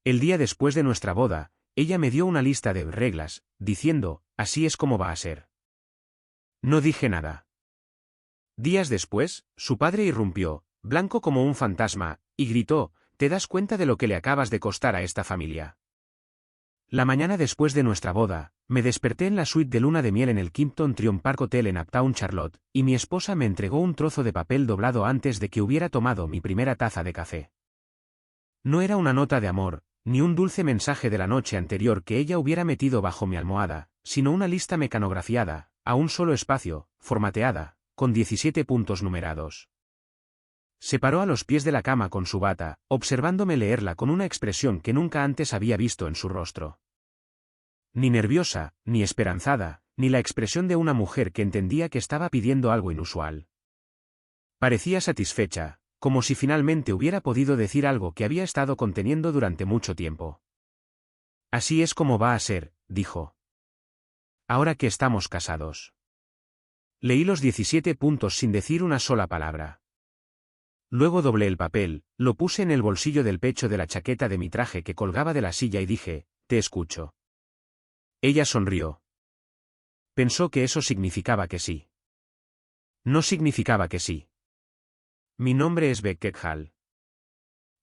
El día después de nuestra boda, ella me dio una lista de reglas, diciendo, así es como va a ser. No dije nada. Días después, su padre irrumpió, blanco como un fantasma, y gritó, ¿te das cuenta de lo que le acabas de costar a esta familia? La mañana después de nuestra boda, me desperté en la suite de luna de miel en el Kimpton Triumph Park Hotel en Uptown Charlotte, y mi esposa me entregó un trozo de papel doblado antes de que hubiera tomado mi primera taza de café. No era una nota de amor, ni un dulce mensaje de la noche anterior que ella hubiera metido bajo mi almohada, sino una lista mecanografiada, a un solo espacio, formateada, con 17 puntos numerados. Se paró a los pies de la cama con su bata, observándome leerla con una expresión que nunca antes había visto en su rostro. Ni nerviosa, ni esperanzada, ni la expresión de una mujer que entendía que estaba pidiendo algo inusual. Parecía satisfecha, como si finalmente hubiera podido decir algo que había estado conteniendo durante mucho tiempo. Así es como va a ser, dijo. Ahora que estamos casados. Leí los 17 puntos sin decir una sola palabra. Luego doblé el papel, lo puse en el bolsillo del pecho de la chaqueta de mi traje que colgaba de la silla y dije, te escucho. Ella sonrió. Pensó que eso significaba que sí. No significaba que sí. Mi nombre es Beckett Hall.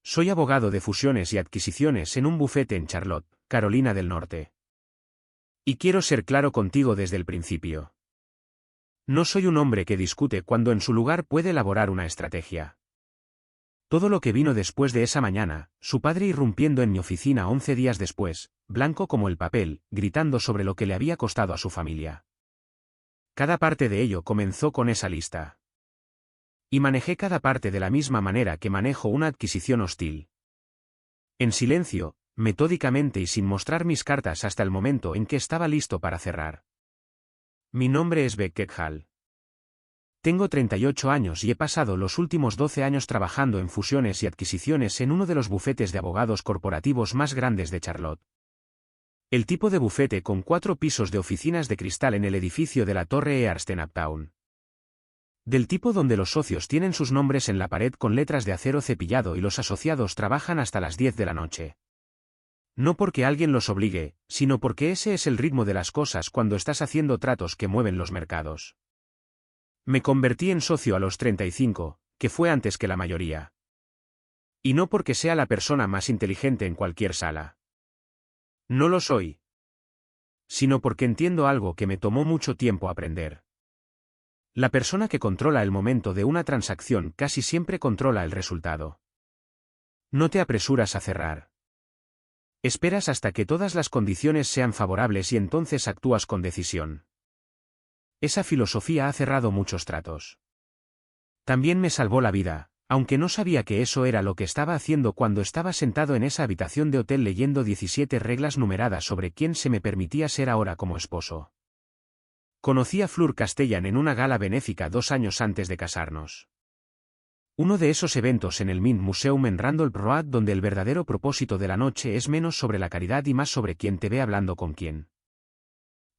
Soy abogado de fusiones y adquisiciones en un bufete en Charlotte, Carolina del Norte. Y quiero ser claro contigo desde el principio. No soy un hombre que discute cuando en su lugar puede elaborar una estrategia. Todo lo que vino después de esa mañana, su padre irrumpiendo en mi oficina 11 días después, blanco como el papel, gritando sobre lo que le había costado a su familia. Cada parte de ello comenzó con esa lista. Y manejé cada parte de la misma manera que manejo una adquisición hostil. En silencio, metódicamente y sin mostrar mis cartas hasta el momento en que estaba listo para cerrar. Mi nombre es Beckett Hall. Tengo 38 años y he pasado los últimos 12 años trabajando en fusiones y adquisiciones en uno de los bufetes de abogados corporativos más grandes de Charlotte. El tipo de bufete con 4 pisos de oficinas de cristal en el edificio de la Torre Earst en Uptown. Del tipo donde los socios tienen sus nombres en la pared con letras de acero cepillado y los asociados trabajan hasta las 10 de la noche. No porque alguien los obligue, sino porque ese es el ritmo de las cosas cuando estás haciendo tratos que mueven los mercados. Me convertí en socio a los 35, que fue antes que la mayoría. Y no porque sea la persona más inteligente en cualquier sala. No lo soy. Sino porque entiendo algo que me tomó mucho tiempo aprender. La persona que controla el momento de una transacción casi siempre controla el resultado. No te apresuras a cerrar. Esperas hasta que todas las condiciones sean favorables y entonces actúas con decisión. Esa filosofía ha cerrado muchos tratos. También me salvó la vida, aunque no sabía que eso era lo que estaba haciendo cuando estaba sentado en esa habitación de hotel leyendo 17 reglas numeradas sobre quién se me permitía ser ahora como esposo. Conocí a Fleur Castellan en una gala benéfica 2 años antes de casarnos. Uno de esos eventos en el Mint Museum en Randolph Road donde el verdadero propósito de la noche es menos sobre la caridad y más sobre quién te ve hablando con quién.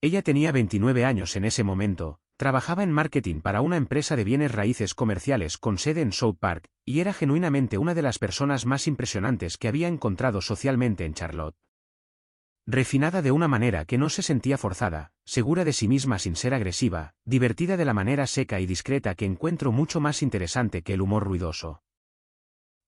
Ella tenía 29 años en ese momento, trabajaba en marketing para una empresa de bienes raíces comerciales con sede en South Park, y era genuinamente una de las personas más impresionantes que había encontrado socialmente en Charlotte. Refinada de una manera que no se sentía forzada, segura de sí misma sin ser agresiva, divertida de la manera seca y discreta que encuentro mucho más interesante que el humor ruidoso.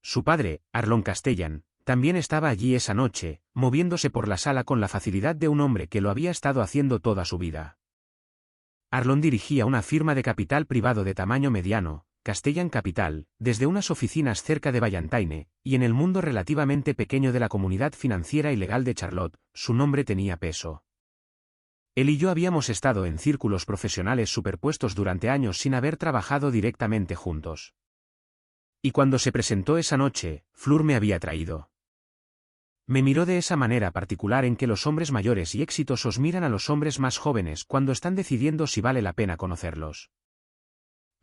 Su padre, Arlon Castellan, también estaba allí esa noche, moviéndose por la sala con la facilidad de un hombre que lo había estado haciendo toda su vida. Arlon dirigía una firma de capital privado de tamaño mediano, Castellan Capital, desde unas oficinas cerca de Ballantine, y en el mundo relativamente pequeño de la comunidad financiera y legal de Charlotte, su nombre tenía peso. Él y yo habíamos estado en círculos profesionales superpuestos durante años sin haber trabajado directamente juntos. Y cuando se presentó esa noche, Fleur me había traído. Me miró de esa manera particular en que los hombres mayores y exitosos miran a los hombres más jóvenes cuando están decidiendo si vale la pena conocerlos.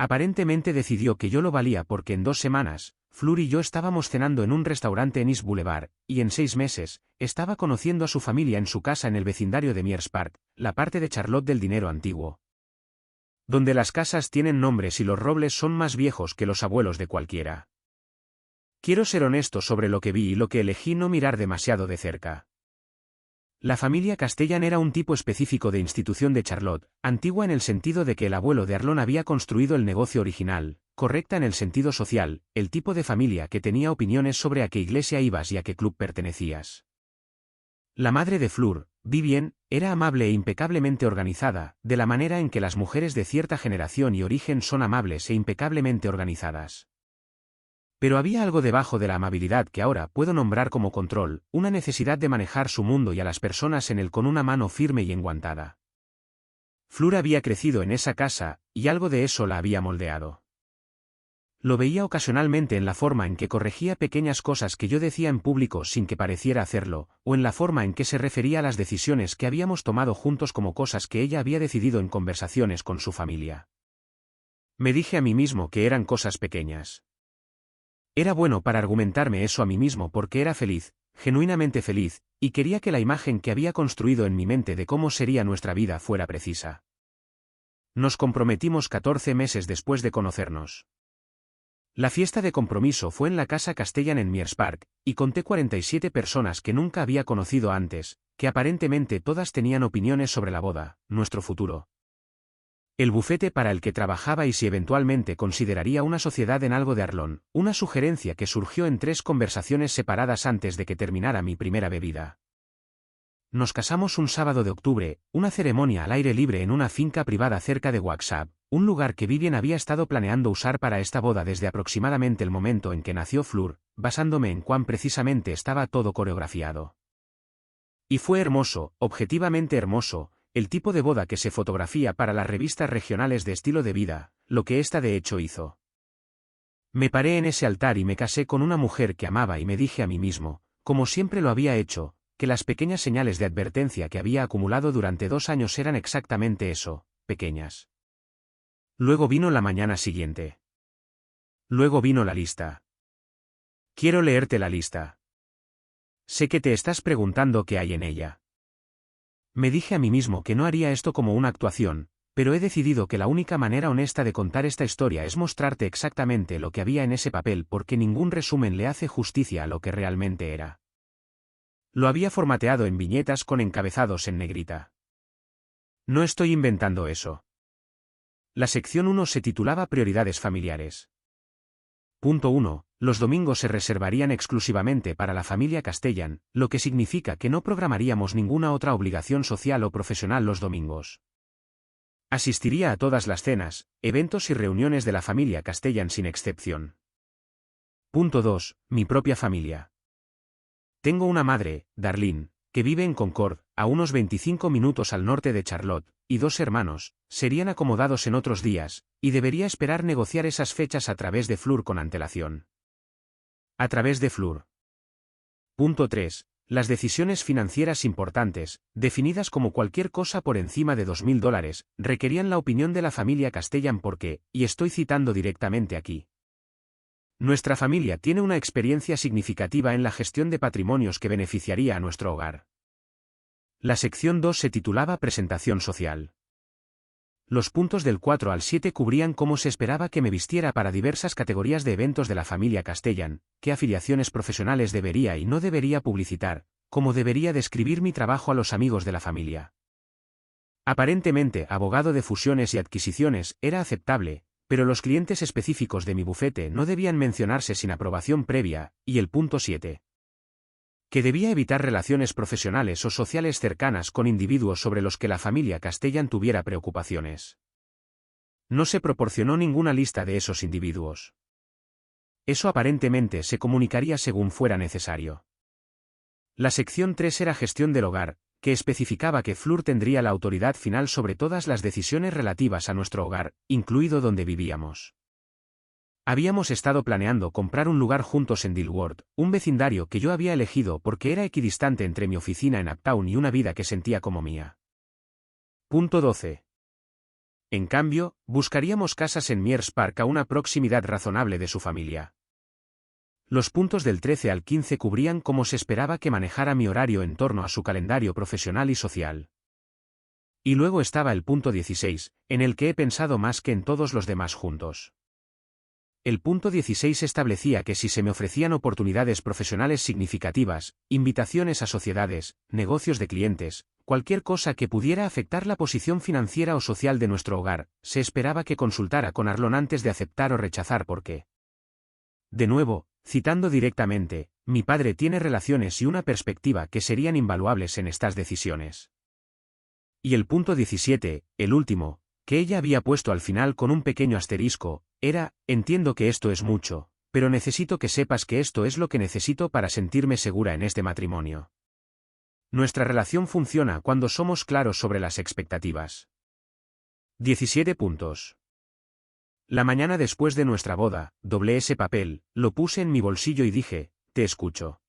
Aparentemente decidió que yo lo valía porque en 2 semanas, Fleur y yo estábamos cenando en un restaurante en East Boulevard, y en 6 meses, estaba conociendo a su familia en su casa en el vecindario de Mears Park, la parte de Charlotte del dinero antiguo. Donde las casas tienen nombres y los robles son más viejos que los abuelos de cualquiera. Quiero ser honesto sobre lo que vi y lo que elegí no mirar demasiado de cerca. La familia Castellan era un tipo específico de institución de Charlotte, antigua en el sentido de que el abuelo de Arlon había construido el negocio original, correcta en el sentido social, el tipo de familia que tenía opiniones sobre a qué iglesia ibas y a qué club pertenecías. La madre de Fleur, Vivien, era amable e impecablemente organizada, de la manera en que las mujeres de cierta generación y origen son amables e impecablemente organizadas. Pero había algo debajo de la amabilidad que ahora puedo nombrar como control, una necesidad de manejar su mundo y a las personas en él con una mano firme y enguantada. Fleur había crecido en esa casa, y algo de eso la había moldeado. Lo veía ocasionalmente en la forma en que corregía pequeñas cosas que yo decía en público sin que pareciera hacerlo, o en la forma en que se refería a las decisiones que habíamos tomado juntos como cosas que ella había decidido en conversaciones con su familia. Me dije a mí mismo que eran cosas pequeñas. Era bueno para argumentarme eso a mí mismo porque era feliz, genuinamente feliz, y quería que la imagen que había construido en mi mente de cómo sería nuestra vida fuera precisa. Nos comprometimos 14 meses después de conocernos. La fiesta de compromiso fue en la casa Castellan en Mears Park, y conté 47 personas que nunca había conocido antes, que aparentemente todas tenían opiniones sobre la boda, nuestro futuro. El bufete para el que trabajaba y si eventualmente consideraría una sociedad en algo de Arlon, una sugerencia que surgió en 3 conversaciones separadas antes de que terminara mi primera bebida. Nos casamos un sábado de octubre, una ceremonia al aire libre en una finca privada cerca de Waxhaw, un lugar que Vivien había estado planeando usar para esta boda desde aproximadamente el momento en que nació Fleur, basándome en cuán precisamente estaba todo coreografiado. Y fue hermoso, objetivamente hermoso, el tipo de boda que se fotografía para las revistas regionales de estilo de vida, lo que ésta de hecho hizo. Me paré en ese altar y me casé con una mujer que amaba y me dije a mí mismo, como siempre lo había hecho, que las pequeñas señales de advertencia que había acumulado durante 2 años eran exactamente eso, pequeñas. Luego vino la mañana siguiente. Luego vino la lista. Quiero leerte la lista. Sé que te estás preguntando qué hay en ella. Me dije a mí mismo que no haría esto como una actuación, pero he decidido que la única manera honesta de contar esta historia es mostrarte exactamente lo que había en ese papel porque ningún resumen le hace justicia a lo que realmente era. Lo había formateado en viñetas con encabezados en negrita. No estoy inventando eso. La sección 1 se titulaba Prioridades familiares. Punto 1. Los domingos se reservarían exclusivamente para la familia Castellan, lo que significa que no programaríamos ninguna otra obligación social o profesional los domingos. Asistiría a todas las cenas, eventos y reuniones de la familia Castellan sin excepción. Punto 2. Mi propia familia. Tengo una madre, Darlene, que vive en Concord, a unos 25 minutos al norte de Charlotte, y 2 hermanos, serían acomodados en otros días, y debería esperar negociar esas fechas a través de Fleur con antelación. A través de Fleur. Punto 3. Las decisiones financieras importantes, definidas como cualquier cosa por encima de $2.000, requerían la opinión de la familia Castellan porque, y estoy citando directamente aquí. Nuestra familia tiene una experiencia significativa en la gestión de patrimonios que beneficiaría a nuestro hogar. La sección 2 se titulaba Presentación social. Los puntos del 4 al 7 cubrían cómo se esperaba que me vistiera para diversas categorías de eventos de la familia Castellan, qué afiliaciones profesionales debería y no debería publicitar, cómo debería describir mi trabajo a los amigos de la familia. Aparentemente, abogado de fusiones y adquisiciones era aceptable, pero los clientes específicos de mi bufete no debían mencionarse sin aprobación previa, y el punto 7. Que debía evitar relaciones profesionales o sociales cercanas con individuos sobre los que la familia Castellan tuviera preocupaciones. No se proporcionó ninguna lista de esos individuos. Eso aparentemente se comunicaría según fuera necesario. La sección 3 era gestión del hogar, que especificaba que Fleur tendría la autoridad final sobre todas las decisiones relativas a nuestro hogar, incluido donde vivíamos. Habíamos estado planeando comprar un lugar juntos en Dilworth, un vecindario que yo había elegido porque era equidistante entre mi oficina en Uptown y una vida que sentía como mía. Punto 12. En cambio, buscaríamos casas en Mears Park a una proximidad razonable de su familia. Los puntos del 13 al 15 cubrían cómo se esperaba que manejara mi horario en torno a su calendario profesional y social. Y luego estaba el punto 16, en el que he pensado más que en todos los demás juntos. el punto 16 establecía que si se me ofrecían oportunidades profesionales significativas, invitaciones a sociedades, negocios de clientes, cualquier cosa que pudiera afectar la posición financiera o social de nuestro hogar, se esperaba que consultara con Arlon antes de aceptar o rechazar porque. De nuevo, citando directamente, mi padre tiene relaciones y una perspectiva que serían invaluables en estas decisiones. Y el punto 17, el último, que ella había puesto al final con un pequeño asterisco, era, entiendo que esto es mucho, pero necesito que sepas que esto es lo que necesito para sentirme segura en este matrimonio. Nuestra relación funciona cuando somos claros sobre las expectativas. 17 puntos. La mañana después de nuestra boda, doblé ese papel, lo puse en mi bolsillo y dije, te escucho.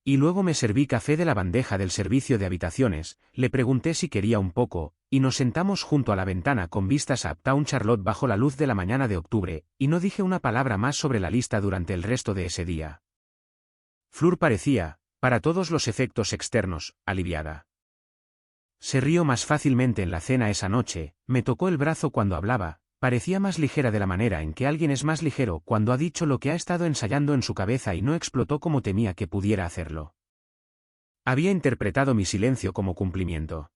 Y luego me serví café de la bandeja del servicio de habitaciones, le pregunté si quería un poco, y nos sentamos junto a la ventana con vistas a Uptown Charlotte bajo la luz de la mañana de octubre, y no dije una palabra más sobre la lista durante el resto de ese día. Fleur parecía, para todos los efectos externos, aliviada. Se rió más fácilmente en la cena esa noche, me tocó el brazo cuando hablaba, parecía más ligera de la manera en que alguien es más ligero cuando ha dicho lo que ha estado ensayando en su cabeza y no explotó como temía que pudiera hacerlo. Había interpretado mi silencio como cumplimiento.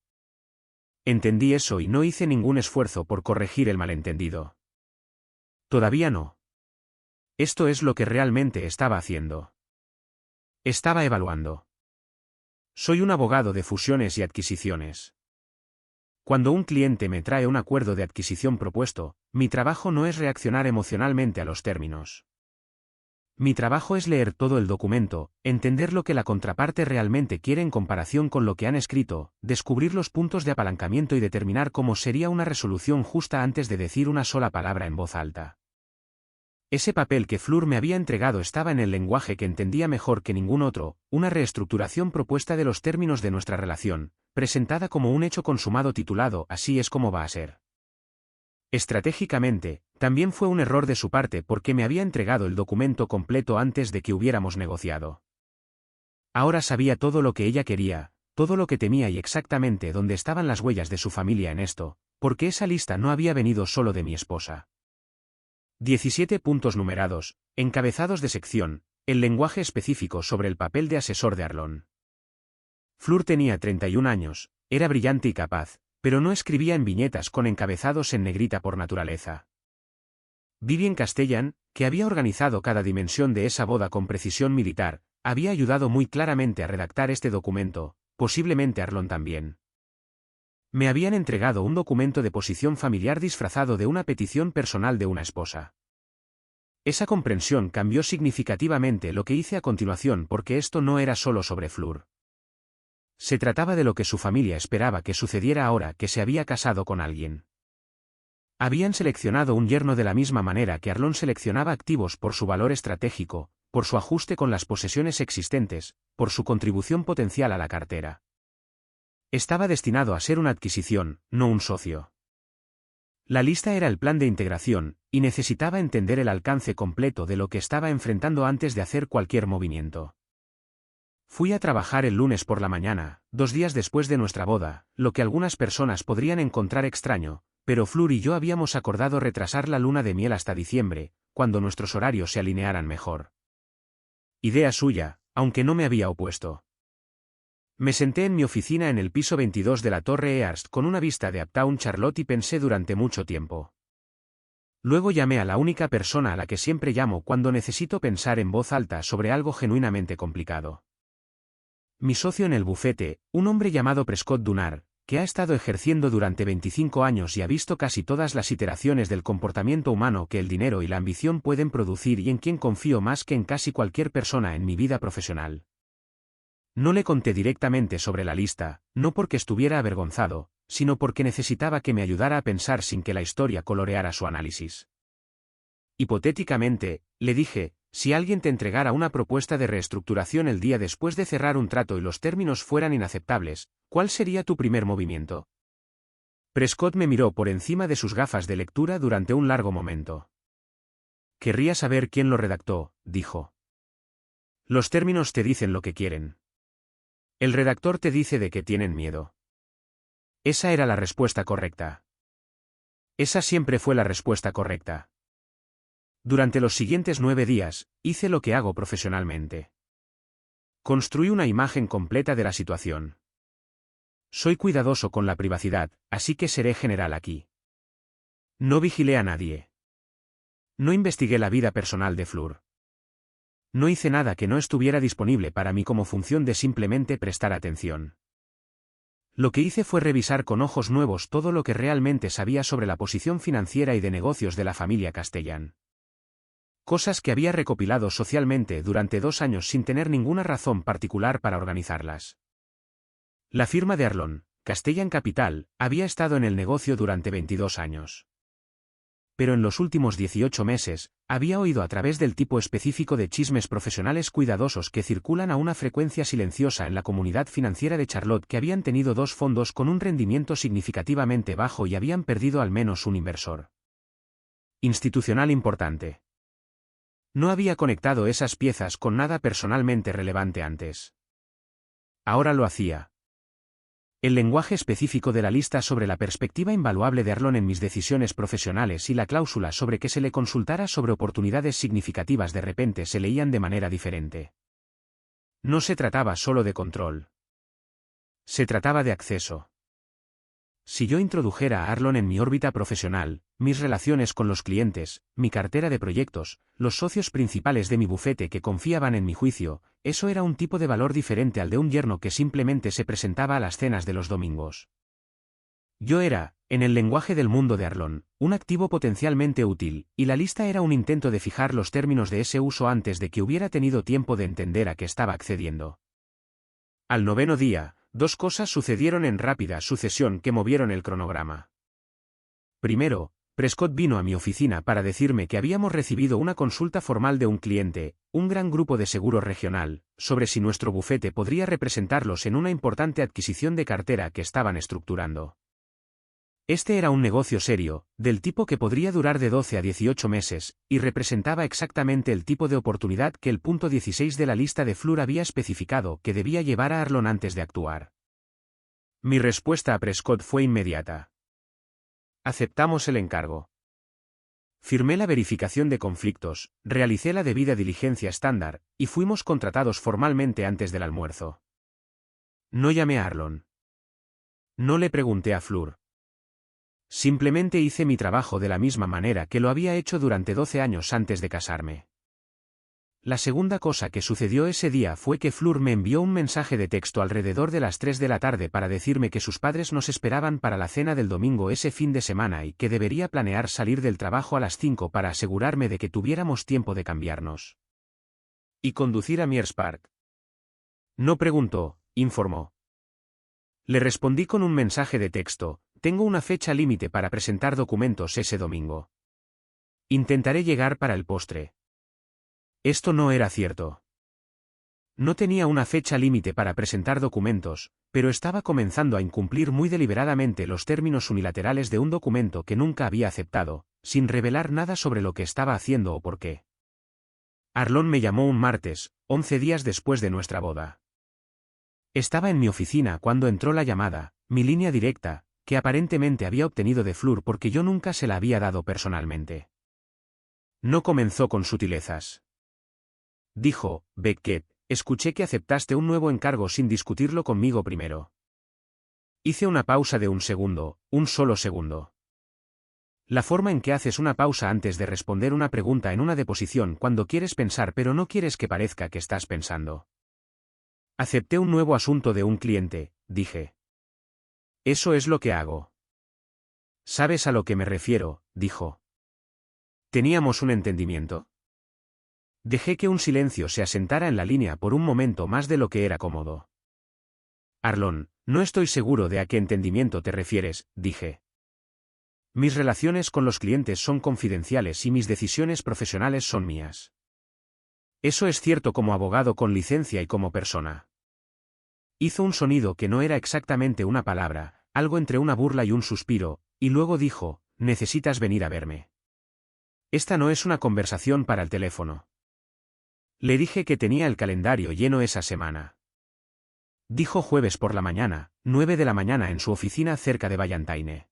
Entendí eso y no hice ningún esfuerzo por corregir el malentendido. Todavía no. Esto es lo que realmente estaba haciendo. Estaba evaluando. Soy un abogado de fusiones y adquisiciones. Cuando un cliente me trae un acuerdo de adquisición propuesto, mi trabajo no es reaccionar emocionalmente a los términos. Mi trabajo es leer todo el documento, entender lo que la contraparte realmente quiere en comparación con lo que han escrito, descubrir los puntos de apalancamiento y determinar cómo sería una resolución justa antes de decir una sola palabra en voz alta. Ese papel que Fleur me había entregado estaba en el lenguaje que entendía mejor que ningún otro, una reestructuración propuesta de los términos de nuestra relación, presentada como un hecho consumado titulado Así es como va a ser. Estratégicamente, también fue un error de su parte porque me había entregado el documento completo antes de que hubiéramos negociado. Ahora sabía todo lo que ella quería, todo lo que temía y exactamente dónde estaban las huellas de su familia en esto, porque esa lista no había venido solo de mi esposa. 17 puntos numerados, encabezados de sección, el lenguaje específico sobre el papel de asesor de Arlon. Fleur tenía 31 años, era brillante y capaz, pero no escribía en viñetas con encabezados en negrita por naturaleza. Vivian Castellan, que había organizado cada dimensión de esa boda con precisión militar, había ayudado muy claramente a redactar este documento, posiblemente Arlon también. Me habían entregado un documento de posición familiar disfrazado de una petición personal de una esposa. Esa comprensión cambió significativamente lo que hice a continuación porque esto no era solo sobre Fleur. Se trataba de lo que su familia esperaba que sucediera ahora que se había casado con alguien. Habían seleccionado un yerno de la misma manera que Arlon seleccionaba activos por su valor estratégico, por su ajuste con las posesiones existentes, por su contribución potencial a la cartera. Estaba destinado a ser una adquisición, no un socio. La lista era el plan de integración, y necesitaba entender el alcance completo de lo que estaba enfrentando antes de hacer cualquier movimiento. Fui a trabajar el lunes por la mañana, 2 días después de nuestra boda, lo que algunas personas podrían encontrar extraño, pero Fleur y yo habíamos acordado retrasar la luna de miel hasta diciembre, cuando nuestros horarios se alinearan mejor. Idea suya, aunque no me había opuesto. Me senté en mi oficina en el piso 22 de la Torre Earst con una vista de Uptown Charlotte y pensé durante mucho tiempo. Luego llamé a la única persona a la que siempre llamo cuando necesito pensar en voz alta sobre algo genuinamente complicado. Mi socio en el bufete, un hombre llamado Prescott Dunar, que ha estado ejerciendo durante 25 años y ha visto casi todas las iteraciones del comportamiento humano que el dinero y la ambición pueden producir y en quien confío más que en casi cualquier persona en mi vida profesional. No le conté directamente sobre la lista, no porque estuviera avergonzado, sino porque necesitaba que me ayudara a pensar sin que la historia coloreara su análisis. Hipotéticamente, le dije, si alguien te entregara una propuesta de reestructuración el día después de cerrar un trato y los términos fueran inaceptables, ¿cuál sería tu primer movimiento? Prescott me miró por encima de sus gafas de lectura durante un largo momento. Querría saber quién lo redactó, dijo. Los términos te dicen lo que quieren. El redactor te dice de qué tienen miedo. Esa era la respuesta correcta. Esa siempre fue la respuesta correcta. Durante los siguientes 9 días, hice lo que hago profesionalmente. Construí una imagen completa de la situación. Soy cuidadoso con la privacidad, así que seré general aquí. No vigilé a nadie. No investigué la vida personal de Fleur. No hice nada que no estuviera disponible para mí como función de simplemente prestar atención. Lo que hice fue revisar con ojos nuevos todo lo que realmente sabía sobre la posición financiera y de negocios de la familia Castellan. Cosas que había recopilado socialmente durante 2 años sin tener ninguna razón particular para organizarlas. La firma de Arlon, Castellan Capital, había estado en el negocio durante 22 años. Pero en los últimos 18 meses, había oído a través del tipo específico de chismes profesionales cuidadosos que circulan a una frecuencia silenciosa en la comunidad financiera de Charlotte que habían tenido 2 fondos con un rendimiento significativamente bajo y habían perdido al menos un inversor institucional importante. No había conectado esas piezas con nada personalmente relevante antes. Ahora lo hacía. El lenguaje específico de la lista sobre la perspectiva invaluable de Arlon en mis decisiones profesionales y la cláusula sobre que se le consultara sobre oportunidades significativas de repente se leían de manera diferente. No se trataba solo de control. Se trataba de acceso. Si yo introdujera a Arlon en mi órbita profesional, mis relaciones con los clientes, mi cartera de proyectos, los socios principales de mi bufete que confiaban en mi juicio, eso era un tipo de valor diferente al de un yerno que simplemente se presentaba a las cenas de los domingos. Yo era, en el lenguaje del mundo de Arlon, un activo potencialmente útil, y la lista era un intento de fijar los términos de ese uso antes de que hubiera tenido tiempo de entender a qué estaba accediendo. Al 9º día, 2 cosas sucedieron en rápida sucesión que movieron el cronograma. Primero, Prescott vino a mi oficina para decirme que habíamos recibido una consulta formal de un cliente, un gran grupo de seguro regional, sobre si nuestro bufete podría representarlos en una importante adquisición de cartera que estaban estructurando. Este era un negocio serio, del tipo que podría durar de 12 a 18 meses, y representaba exactamente el tipo de oportunidad que el punto 16 de la lista de Fleur había especificado que debía llevar a Arlon antes de actuar. Mi respuesta a Prescott fue inmediata. Aceptamos el encargo. Firmé la verificación de conflictos, realicé la debida diligencia estándar, y fuimos contratados formalmente antes del almuerzo. No llamé a Arlon. No le pregunté a Fleur. Simplemente hice mi trabajo de la misma manera que lo había hecho durante 12 años antes de casarme. La segunda cosa que sucedió ese día fue que Fleur me envió un mensaje de texto alrededor de las 3 de la tarde para decirme que sus padres nos esperaban para la cena del domingo ese fin de semana y que debería planear salir del trabajo a las 5 para asegurarme de que tuviéramos tiempo de cambiarnos y conducir a Myers Park. No preguntó, informó. Le respondí con un mensaje de texto: tengo una fecha límite para presentar documentos ese domingo. Intentaré llegar para el postre. Esto no era cierto. No tenía una fecha límite para presentar documentos, pero estaba comenzando a incumplir muy deliberadamente los términos unilaterales de un documento que nunca había aceptado, sin revelar nada sobre lo que estaba haciendo o por qué. Arlon me llamó un martes, 11 días después de nuestra boda. Estaba en mi oficina cuando entró la llamada, mi línea directa, que aparentemente había obtenido de Fleur porque yo nunca se la había dado personalmente. No comenzó con sutilezas. Dijo: Beckett, escuché que aceptaste un nuevo encargo sin discutirlo conmigo primero. Hice una pausa de un segundo, un solo segundo. La forma en que haces una pausa antes de responder una pregunta en una deposición cuando quieres pensar pero no quieres que parezca que estás pensando. Acepté un nuevo asunto de un cliente, dije. Eso es lo que hago. ¿Sabes a lo que me refiero?, dijo. ¿Teníamos un entendimiento? Dejé que un silencio se asentara en la línea por un momento más de lo que era cómodo. Arlon, no estoy seguro de a qué entendimiento te refieres, dije. Mis relaciones con los clientes son confidenciales y mis decisiones profesionales son mías. Eso es cierto como abogado con licencia y como persona. Hizo un sonido que no era exactamente una palabra, algo entre una burla y un suspiro, y luego dijo: necesitas venir a verme. Esta no es una conversación para el teléfono. Le dije que tenía el calendario lleno esa semana. Dijo jueves por la mañana, 9 de la mañana en su oficina cerca de Ballantine.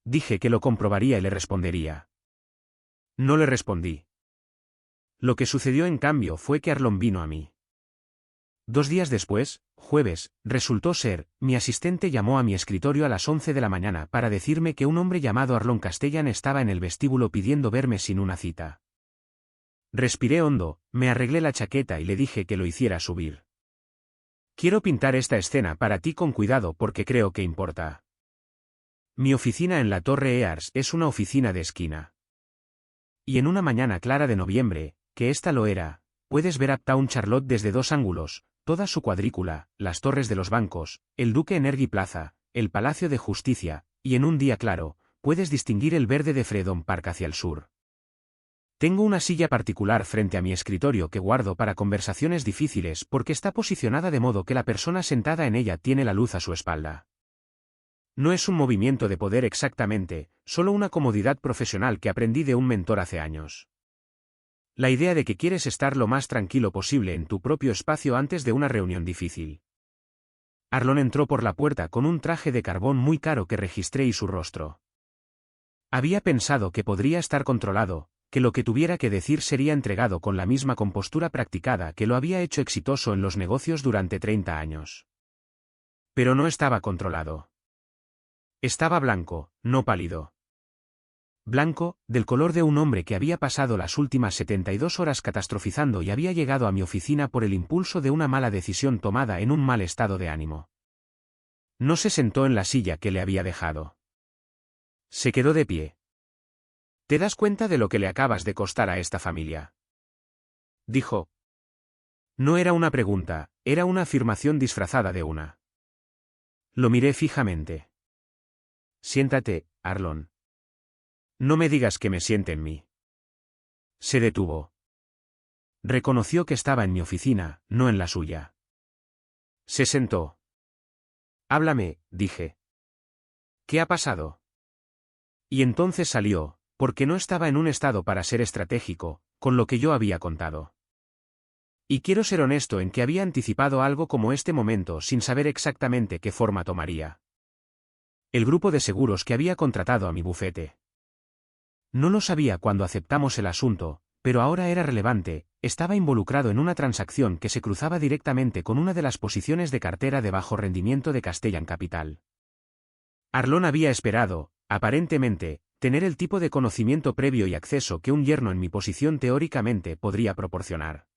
Dije que lo comprobaría y le respondería. No le respondí. Lo que sucedió en cambio fue que Arlon vino a mí. 2 días después, jueves, resultó ser, mi asistente llamó a mi escritorio a las 11 de la mañana para decirme que un hombre llamado Arlon Castellan estaba en el vestíbulo pidiendo verme sin una cita. Respiré hondo, me arreglé la chaqueta y le dije que lo hiciera subir. Quiero pintar esta escena para ti con cuidado porque creo que importa. Mi oficina en la Torre Ears es una oficina de esquina. Y en una mañana clara de noviembre, que esta lo era, puedes ver Uptown Charlotte desde 2 ángulos, toda su cuadrícula, las torres de los bancos, el Duque Energy Plaza, el Palacio de Justicia, y en un día claro, puedes distinguir el verde de Freedom Park hacia el sur. Tengo una silla particular frente a mi escritorio que guardo para conversaciones difíciles porque está posicionada de modo que la persona sentada en ella tiene la luz a su espalda. No es un movimiento de poder exactamente, solo una comodidad profesional que aprendí de un mentor hace años. La idea de que quieres estar lo más tranquilo posible en tu propio espacio antes de una reunión difícil. Arlon entró por la puerta con un traje de carbón muy caro que registré y su rostro. Había pensado que podría estar controlado, que lo que tuviera que decir sería entregado con la misma compostura practicada que lo había hecho exitoso en los negocios durante 30 años. Pero no estaba controlado. Estaba blanco, no pálido. Blanco, del color de un hombre que había pasado las últimas 72 horas catastrofizando y había llegado a mi oficina por el impulso de una mala decisión tomada en un mal estado de ánimo. No se sentó en la silla que le había dejado. Se quedó de pie. ¿Te das cuenta de lo que le acabas de costar a esta familia?, dijo. No era una pregunta, era una afirmación disfrazada de una. Lo miré fijamente. Siéntate, Arlon. No me digas que me siente en mí. Se detuvo. Reconoció que estaba en mi oficina, no en la suya. Se sentó. Háblame, dije. ¿Qué ha pasado? Y entonces salió, porque no estaba en un estado para ser estratégico, con lo que yo había contado. Y quiero ser honesto en que había anticipado algo como este momento sin saber exactamente qué forma tomaría. El grupo de seguros que había contratado a mi bufete. No lo sabía cuando aceptamos el asunto, pero ahora era relevante, estaba involucrado en una transacción que se cruzaba directamente con una de las posiciones de cartera de bajo rendimiento de Castellan Capital. Arlon había esperado, aparentemente, tener el tipo de conocimiento previo y acceso que un yerno en mi posición teóricamente podría proporcionar.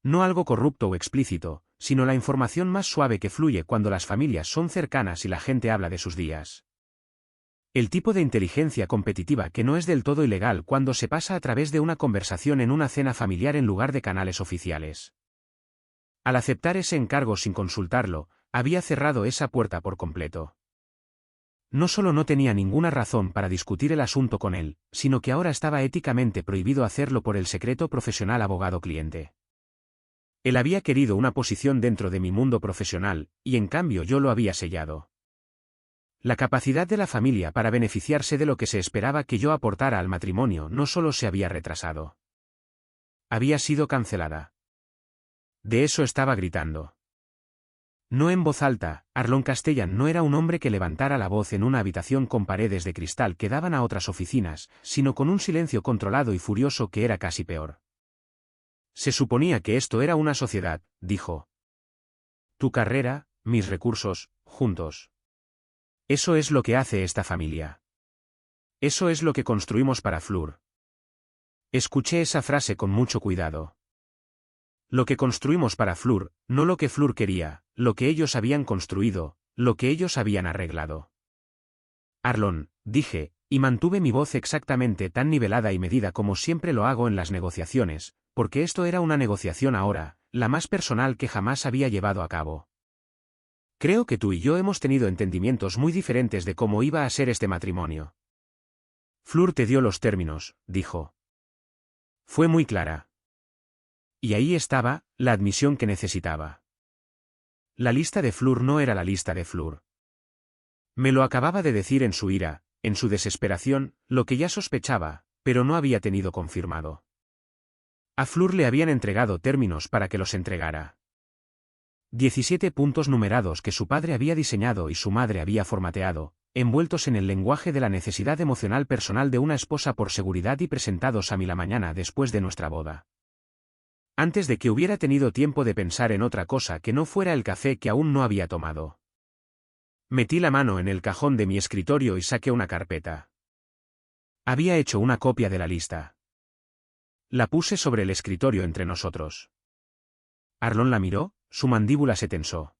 No algo corrupto o explícito, sino la información más suave que fluye cuando las familias son cercanas y la gente habla de sus días. El tipo de inteligencia competitiva que no es del todo ilegal cuando se pasa a través de una conversación en una cena familiar en lugar de canales oficiales. Al aceptar ese encargo sin consultarlo, había cerrado esa puerta por completo. No solo no tenía ninguna razón para discutir el asunto con él, sino que ahora estaba éticamente prohibido hacerlo por el secreto profesional abogado-cliente. Él había querido una posición dentro de mi mundo profesional, y en cambio yo lo había sellado. La capacidad de la familia para beneficiarse de lo que se esperaba que yo aportara al matrimonio no solo se había retrasado. Había sido cancelada. De eso estaba gritando. No en voz alta, Arlon Castellan no era un hombre que levantara la voz en una habitación con paredes de cristal que daban a otras oficinas, sino con un silencio controlado y furioso que era casi peor. Se suponía que esto era una sociedad, dijo. Tu carrera, mis recursos, juntos. Eso es lo que hace esta familia. Eso es lo que construimos para Fleur. Escuché esa frase con mucho cuidado. Lo que construimos para Fleur, no lo que Fleur quería, lo que ellos habían construido, lo que ellos habían arreglado. Arlon, dije, y mantuve mi voz exactamente tan nivelada y medida como siempre lo hago en las negociaciones, porque esto era una negociación ahora, la más personal que jamás había llevado a cabo. Creo que tú y yo hemos tenido entendimientos muy diferentes de cómo iba a ser este matrimonio. Fleur te dio los términos, dijo. Fue muy clara. Y ahí estaba, la admisión que necesitaba. La lista de Fleur no era la lista de Fleur. Me lo acababa de decir en su ira, en su desesperación, lo que ya sospechaba, pero no había tenido confirmado. A Fleur le habían entregado términos para que los entregara. 17 puntos numerados que su padre había diseñado y su madre había formateado, envueltos en el lenguaje de la necesidad emocional personal de una esposa por seguridad y presentados a mí la mañana después de nuestra boda. Antes de que hubiera tenido tiempo de pensar en otra cosa que no fuera el café que aún no había tomado. Metí la mano en el cajón de mi escritorio y saqué una carpeta. Había hecho una copia de la lista. La puse sobre el escritorio entre nosotros. Arlon la miró, su mandíbula se tensó.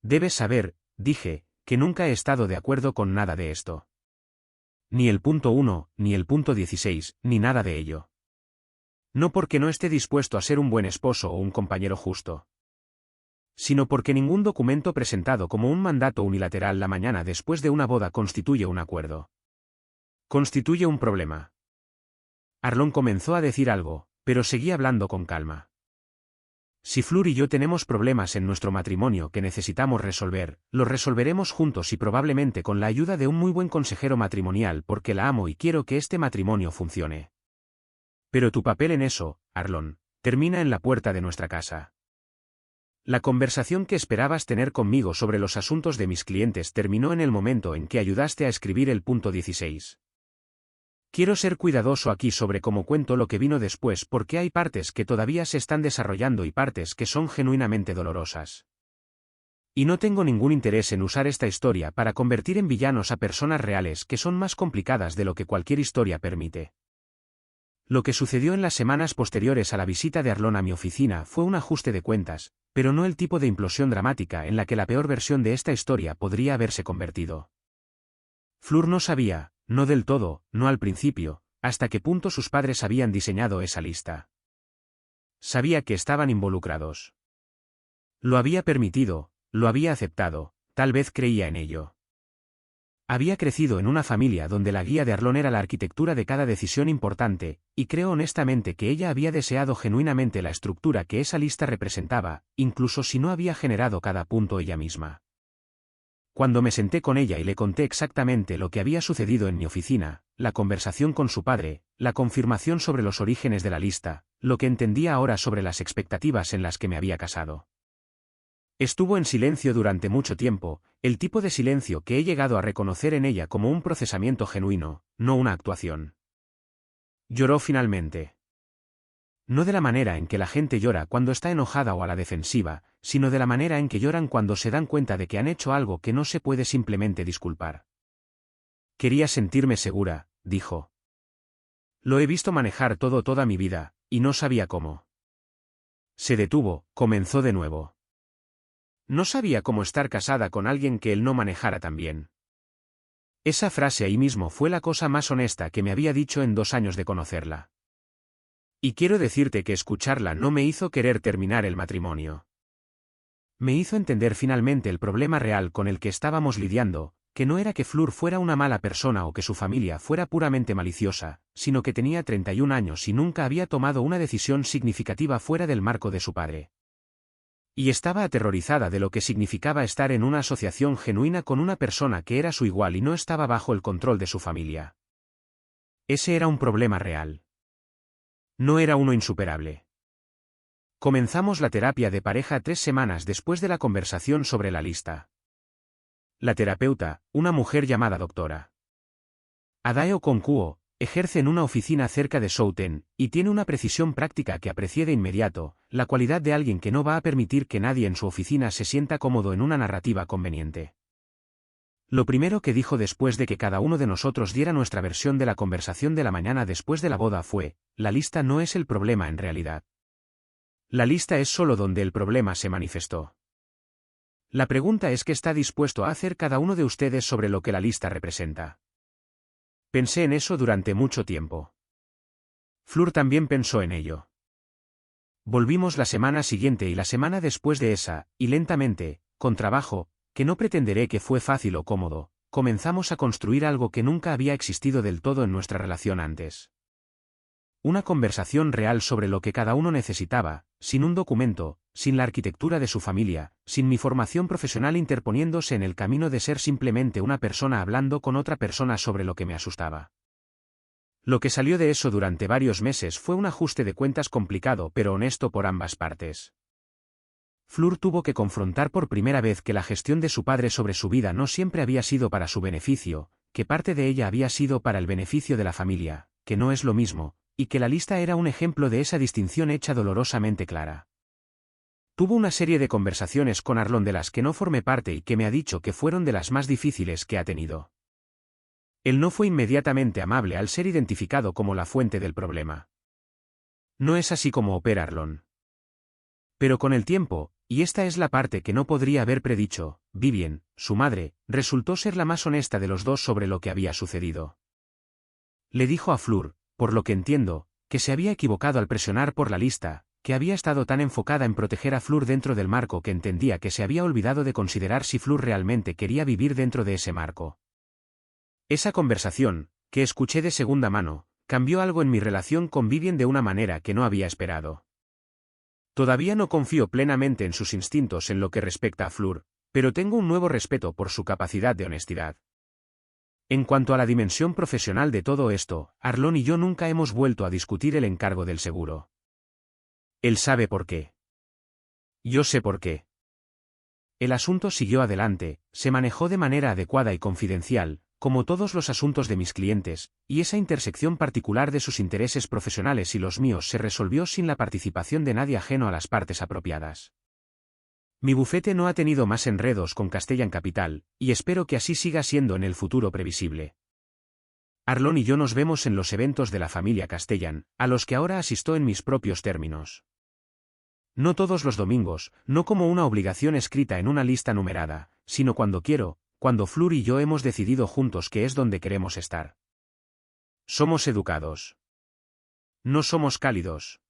Debes saber, dije, que nunca he estado de acuerdo con nada de esto. Ni el punto 1, ni el punto 16, ni nada de ello. No porque no esté dispuesto a ser un buen esposo o un compañero justo, sino porque ningún documento presentado como un mandato unilateral la mañana después de una boda constituye un acuerdo. Constituye un problema. Arlon comenzó a decir algo, pero seguía hablando con calma. Si Fleur y yo tenemos problemas en nuestro matrimonio que necesitamos resolver, los resolveremos juntos y probablemente con la ayuda de un muy buen consejero matrimonial porque la amo y quiero que este matrimonio funcione. Pero tu papel en eso, Arlon, termina en la puerta de nuestra casa. La conversación que esperabas tener conmigo sobre los asuntos de mis clientes terminó en el momento en que ayudaste a escribir el punto 16. Quiero ser cuidadoso aquí sobre cómo cuento lo que vino después porque hay partes que todavía se están desarrollando y partes que son genuinamente dolorosas. Y no tengo ningún interés en usar esta historia para convertir en villanos a personas reales que son más complicadas de lo que cualquier historia permite. Lo que sucedió en las semanas posteriores a la visita de Arlon a mi oficina fue un ajuste de cuentas, pero no el tipo de implosión dramática en la que la peor versión de esta historia podría haberse convertido. Fleur no sabía, no del todo, no al principio, hasta qué punto sus padres habían diseñado esa lista. Sabía que estaban involucrados. Lo había permitido, lo había aceptado, tal vez creía en ello. Había crecido en una familia donde la guía de Arlon era la arquitectura de cada decisión importante, y creo honestamente que ella había deseado genuinamente la estructura que esa lista representaba, incluso si no había generado cada punto ella misma. Cuando me senté con ella y le conté exactamente lo que había sucedido en mi oficina, la conversación con su padre, la confirmación sobre los orígenes de la lista, lo que entendía ahora sobre las expectativas en las que me había casado. Estuvo en silencio durante mucho tiempo, el tipo de silencio que he llegado a reconocer en ella como un procesamiento genuino, no una actuación. Lloró finalmente. No de la manera en que la gente llora cuando está enojada o a la defensiva, sino de la manera en que lloran cuando se dan cuenta de que han hecho algo que no se puede simplemente disculpar. Quería sentirme segura, dijo. Lo he visto manejar todo toda mi vida, y no sabía cómo. Se detuvo, comenzó de nuevo. No sabía cómo estar casada con alguien que él no manejara tan bien. Esa frase ahí mismo fue la cosa más honesta que me había dicho en 2 años de conocerla. Y quiero decirte que escucharla no me hizo querer terminar el matrimonio. Me hizo entender finalmente el problema real con el que estábamos lidiando, que no era que Fleur fuera una mala persona o que su familia fuera puramente maliciosa, sino que tenía 31 años y nunca había tomado una decisión significativa fuera del marco de su padre. Y estaba aterrorizada de lo que significaba estar en una asociación genuina con una persona que era su igual y no estaba bajo el control de su familia. Ese era un problema real. No era uno insuperable. Comenzamos la terapia de pareja 3 semanas después de la conversación sobre la lista. La terapeuta, una mujer llamada Dra. Adaeo Konkuo, ejerce en una oficina cerca de Souten, y tiene una precisión práctica que aprecié de inmediato, la cualidad de alguien que no va a permitir que nadie en su oficina se sienta cómodo en una narrativa conveniente. Lo primero que dijo después de que cada uno de nosotros diera nuestra versión de la conversación de la mañana después de la boda fue, la lista no es el problema en realidad. La lista es solo donde el problema se manifestó. La pregunta es qué está dispuesto a hacer cada uno de ustedes sobre lo que la lista representa. Pensé en eso durante mucho tiempo. Fleur también pensó en ello. Volvimos la semana siguiente y la semana después de esa, y lentamente, con trabajo, que no pretenderé que fue fácil o cómodo, comenzamos a construir algo que nunca había existido del todo en nuestra relación antes. Una conversación real sobre lo que cada uno necesitaba, sin un documento, sin la arquitectura de su familia, sin mi formación profesional interponiéndose en el camino de ser simplemente una persona hablando con otra persona sobre lo que me asustaba. Lo que salió de eso durante varios meses fue un ajuste de cuentas complicado pero honesto por ambas partes. Fleur tuvo que confrontar por primera vez que la gestión de su padre sobre su vida no siempre había sido para su beneficio, que parte de ella había sido para el beneficio de la familia, que no es lo mismo, y que la lista era un ejemplo de esa distinción hecha dolorosamente clara. Tuvo una serie de conversaciones con Arlon de las que no formé parte y que me ha dicho que fueron de las más difíciles que ha tenido. Él no fue inmediatamente amable al ser identificado como la fuente del problema. No es así como opera Arlon. Pero con el tiempo, y esta es la parte que no podría haber predicho, Vivien, su madre, resultó ser la más honesta de los dos sobre lo que había sucedido. Le dijo a Fleur, por lo que entiendo, que se había equivocado al presionar por la lista, que había estado tan enfocada en proteger a Fleur dentro del marco que entendía que se había olvidado de considerar si Fleur realmente quería vivir dentro de ese marco. Esa conversación, que escuché de segunda mano, cambió algo en mi relación con Vivien de una manera que no había esperado. Todavía no confío plenamente en sus instintos en lo que respecta a Fleur, pero tengo un nuevo respeto por su capacidad de honestidad. En cuanto a la dimensión profesional de todo esto, Arlon y yo nunca hemos vuelto a discutir el encargo del seguro. Él sabe por qué. Yo sé por qué. El asunto siguió adelante, se manejó de manera adecuada y confidencial, como todos los asuntos de mis clientes, y esa intersección particular de sus intereses profesionales y los míos se resolvió sin la participación de nadie ajeno a las partes apropiadas. Mi bufete no ha tenido más enredos con Castellan Capital, y espero que así siga siendo en el futuro previsible. Arlon y yo nos vemos en los eventos de la familia Castellan, a los que ahora asisto en mis propios términos. No todos los domingos, no como una obligación escrita en una lista numerada, sino cuando quiero, cuando Fleur y yo hemos decidido juntos que es donde queremos estar. Somos educados. No somos cálidos.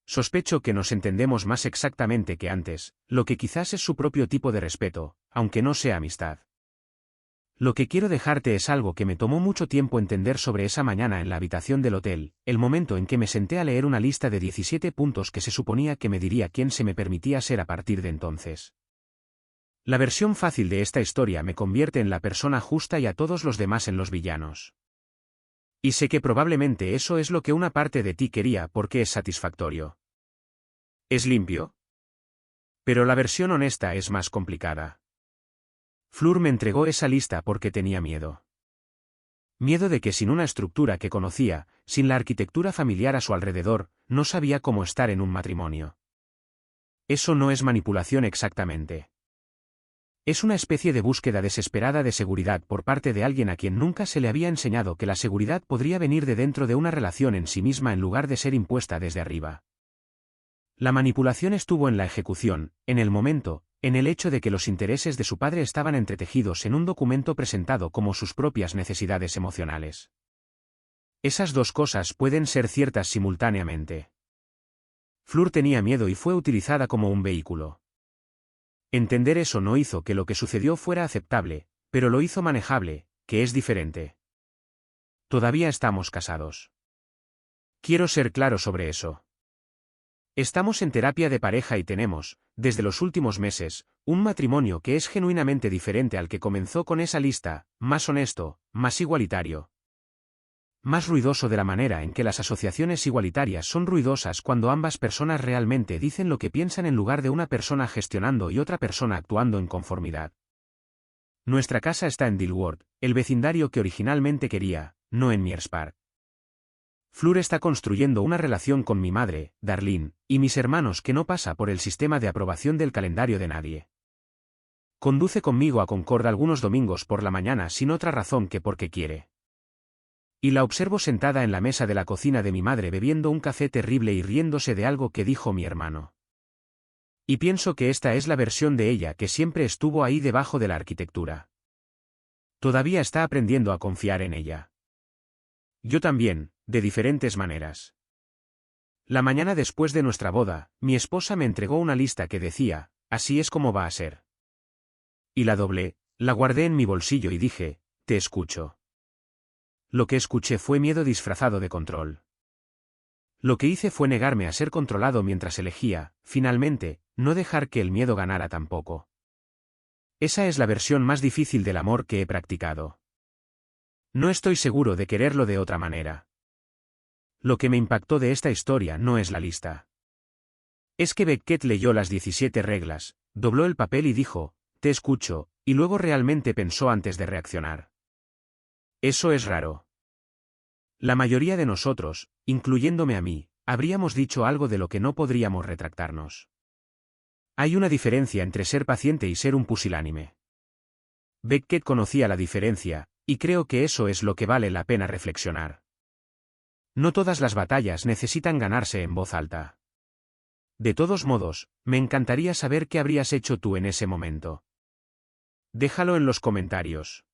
Sospecho que nos entendemos más exactamente que antes, lo que quizás es su propio tipo de respeto, aunque no sea amistad. Lo que quiero dejarte es algo que me tomó mucho tiempo entender sobre esa mañana en la habitación del hotel, el momento en que me senté a leer una lista de 17 puntos que se suponía que me diría quién se me permitía ser a partir de entonces. La versión fácil de esta historia me convierte en la persona justa y a todos los demás en los villanos. Y sé que probablemente eso es lo que una parte de ti quería porque es satisfactorio. ¿Es limpio? Pero la versión honesta es más complicada. Fleur me entregó esa lista porque tenía miedo. Miedo de que sin una estructura que conocía, sin la arquitectura familiar a su alrededor, no sabía cómo estar en un matrimonio. Eso no es manipulación exactamente. Es una especie de búsqueda desesperada de seguridad por parte de alguien a quien nunca se le había enseñado que la seguridad podría venir de dentro de una relación en sí misma en lugar de ser impuesta desde arriba. La manipulación estuvo en la ejecución, en el momento, en el hecho de que los intereses de su padre estaban entretejidos en un documento presentado como sus propias necesidades emocionales. Esas dos cosas pueden ser ciertas simultáneamente. Fleur tenía miedo y fue utilizada como un vehículo. Entender eso no hizo que lo que sucedió fuera aceptable, pero lo hizo manejable, que es diferente. Todavía estamos casados. Quiero ser claro sobre eso. Estamos en terapia de pareja y tenemos, desde los últimos meses, un matrimonio que es genuinamente diferente al que comenzó con esa lista, más honesto, más igualitario. Más ruidoso de la manera en que las asociaciones igualitarias son ruidosas cuando ambas personas realmente dicen lo que piensan en lugar de una persona gestionando y otra persona actuando en conformidad. Nuestra casa está en Dilworth, el vecindario que originalmente quería, no en Mears Park. Fleur está construyendo una relación con mi madre, Darlene, y mis hermanos que no pasa por el sistema de aprobación del calendario de nadie. Conduce conmigo a Concord algunos domingos por la mañana sin otra razón que porque quiere. Y la observo sentada en la mesa de la cocina de mi madre bebiendo un café terrible y riéndose de algo que dijo mi hermano. Y pienso que esta es la versión de ella que siempre estuvo ahí debajo de la arquitectura. Todavía está aprendiendo a confiar en ella. Yo también, de diferentes maneras. La mañana después de nuestra boda, mi esposa me entregó una lista que decía, así es como va a ser. Y la doblé, la guardé en mi bolsillo y dije, te escucho. Lo que escuché fue miedo disfrazado de control. Lo que hice fue negarme a ser controlado mientras elegía, finalmente, no dejar que el miedo ganara tampoco. Esa es la versión más difícil del amor que he practicado. No estoy seguro de quererlo de otra manera. Lo que me impactó de esta historia no es la lista. Es que Beckett leyó las 17 reglas, dobló el papel y dijo, te escucho, y luego realmente pensó antes de reaccionar. Eso es raro. La mayoría de nosotros, incluyéndome a mí, habríamos dicho algo de lo que no podríamos retractarnos. Hay una diferencia entre ser paciente y ser un pusilánime. Beckett conocía la diferencia, y creo que eso es lo que vale la pena reflexionar. No todas las batallas necesitan ganarse en voz alta. De todos modos, me encantaría saber qué habrías hecho tú en ese momento. Déjalo en los comentarios.